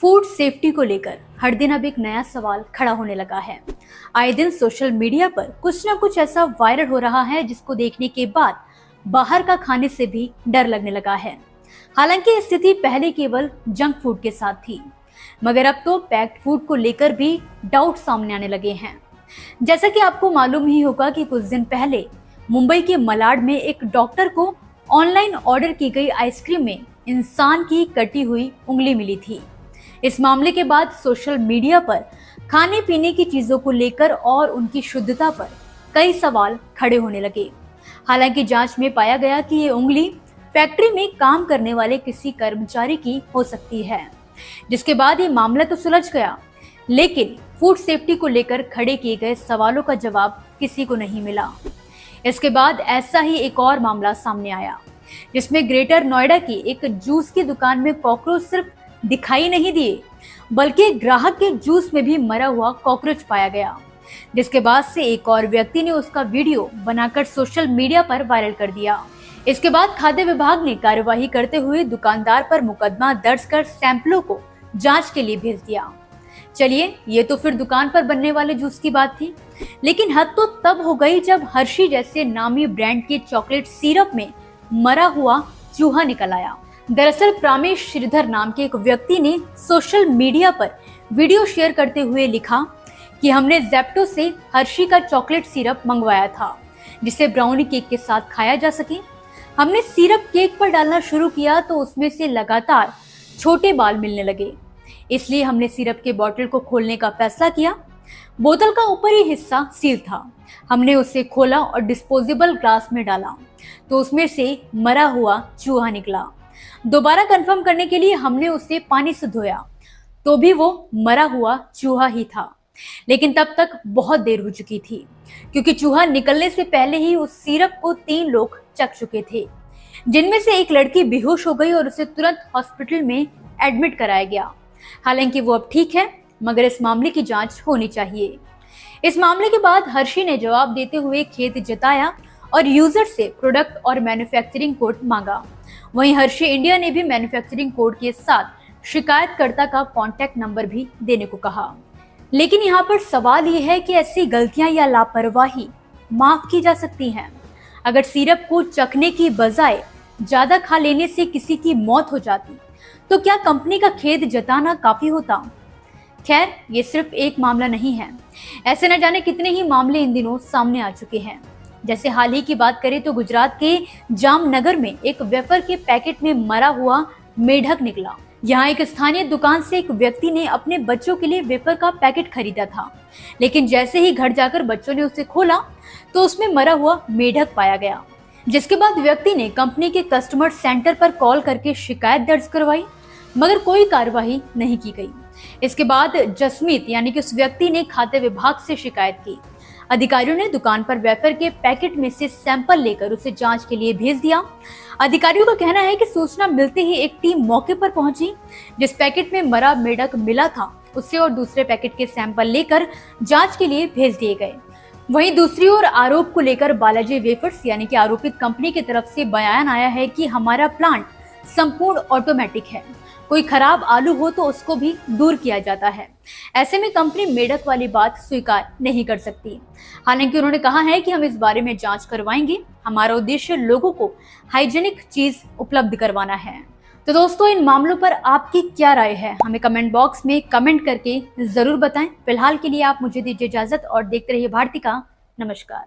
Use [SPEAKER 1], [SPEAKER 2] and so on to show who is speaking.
[SPEAKER 1] Food safety को लेकर हर दिन अब एक नया सवाल खड़ा होने लगा है। आए दिन सोशल मीडिया पर कुछ ना कुछ ऐसा वायरल हो रहा है जिसको देखने के बाद बाहर का खाने से भी डर लगने लगा है। हालांकि स्थिति पहले केवल जंक फूड के साथ थी, मगर अब तो पैक्ड फूड को लेकर भी डाउट सामने आने लगे हैं। जैसा कि आपको मालूम ही होगा कि कुछ दिन पहले मुंबई के मलाड में एक डॉक्टर को ऑनलाइन ऑर्डर की गई आइसक्रीम में इंसान की कटी हुई उंगली मिली थी। इस मामले के बाद सोशल मीडिया पर खाने पीने की चीजों को लेकर और उनकी शुद्धता पर कई सवाल खड़े होने लगे। हालांकि जांच में पाया गया कि ये उंगली फैक्ट्री में काम करने वाले किसी कर्मचारी की हो सकती है, जिसके बाद ये मामला तो सुलझ गया, लेकिन फूड सेफ्टी को लेकर खड़े किए गए सवालों का जवाब किसी को नहीं मिला। इसके बाद ऐसा ही एक और मामला सामने आया, जिसमें ग्रेटर नोएडा की एक जूस की दुकान में कॉकरोच सिर्फ दिखाई नहीं दिए, बल्कि ग्राहक के जूस में भी मरा हुआ कॉकरोच पाया गया, जिसके बाद से एक और व्यक्ति ने उसका वीडियो बनाकर सोशल मीडिया पर वायरल कर दिया। इसके बाद खाद्य विभाग ने कार्यवाही करते हुए दुकानदार पर मुकदमा दर्ज कर सैंपलों को जांच के लिए भेज दिया। चलिए, ये तो फिर दुकान पर बनने वाले जूस की बात थी, लेकिन हद तो तब हो गई जब हर्षी जैसे नामी ब्रांड के चॉकलेट सिरप में मरा हुआ चूहा निकल आया। दरअसल प्रामेश श्रीधर नाम के एक व्यक्ति ने सोशल मीडिया पर वीडियो शेयर करते हुए लिखा कि हमने ज़ेप्टो से हर्षी का चॉकलेट सिरप मंगवाया था, जिसे ब्राउनी केक के साथ खाया जा सके। हमने सिरप केक पर डालना शुरू किया तो उसमें से लगातार छोटे बाल मिलने लगे, इसलिए हमने सिरप के बोतल को खोलने का फैसला किया। बोतल का ऊपरी हिस्सा सील था। हमने उसे खोला और डिस्पोजेबल ग्लास में डाला तो उसमें से मरा हुआ चूहा निकला। दोबारा कंफर्म करने के लिए हमने उसे पानी से धोया तो भी वो मरा हुआ चूहा ही था, लेकिन तब तक बहुत देर हो चुकी थी, क्योंकि चूहा निकलने से पहले ही उस सिरप को 3 लोग चख चुके थे, जिनमें से एक लड़की बेहोश हो गई और उसे तुरंत हॉस्पिटल में एडमिट कराया गया। हालांकि वो अब ठीक है, मगर इस मामले की जांच होनी चाहिए। इस मामले के बाद हर्षी ने जवाब देते हुए खेद जताया और यूजर से प्रोडक्ट और मैन्युफैक्चरिंग कोड मांगा। वहीं हर्षी इंडिया ने भी मैन्युफैक्चरिंग कोड के साथ शिकायतकर्ता का कॉन्टैक्ट नंबर भी देने को कहा। लेकिन यहाँ पर सवाल ये है कि ऐसी गलतियां या लापरवाही माफ की जा सकती हैं? अगर सिरप को चखने की बजाय ज्यादा खा लेने से किसी की मौत हो जाती तो क्या कंपनी का खेद जताना काफी होता? खैर, ये सिर्फ एक मामला नहीं है, ऐसे न जाने कितने ही मामले इन दिनों सामने आ चुके हैं। जैसे हाल ही की बात करें तो गुजरात के जामनगर में एक वेफर के पैकेट में मरा हुआ मेढक निकला। यहाँ एक स्थानीय दुकान से एक व्यक्ति ने अपने बच्चों के लिए वेफर का पैकेट खरीदा था, लेकिन जैसे ही घर जाकर बच्चों ने उसे खोला तो उसमें मरा हुआ मेढक पाया गया, जिसके बाद व्यक्ति ने कंपनी के कस्टमर सेंटर पर कॉल करके शिकायत दर्ज करवाई, मगर कोई कार्यवाही नहीं की गई। इसके बाद जसमीत यानी कि उस व्यक्ति ने खाद्य विभाग से शिकायत की। अधिकारियों ने दुकान पर वेफर के पैकेट में से सैंपल लेकर उसे जांच के लिए भेज दिया। अधिकारियों का कहना है कि सूचना मिलते ही एक टीम मौके पर पहुंची। जिस पैकेट में मरा मेढक मिला था उससे और दूसरे पैकेट के सैंपल लेकर जांच के लिए भेज दिए गए। वहीं दूसरी ओर आरोप को लेकर बालाजी वेफर्स यानी कि आरोपित कंपनी की तरफ से बयान आया है कि हमारा प्लांट संपूर्ण ऑटोमेटिक है, कोई खराब आलू हो तो उसको भी दूर किया जाता है। ऐसे में कंपनी मेढक वाली बात स्वीकार नहीं कर सकती। हालांकि उन्होंने कहा है कि हम इस बारे में जांच करवाएंगे। हमारा उद्देश्य लोगों को हाइजीनिक चीज उपलब्ध करवाना है। तो दोस्तों, इन मामलों पर आपकी क्या राय है, हमें कमेंट बॉक्स में कमेंट करके जरूर बताएं। फिलहाल के लिए आप मुझे दीजिए इजाजत और देखते रहिए भारती का। नमस्कार।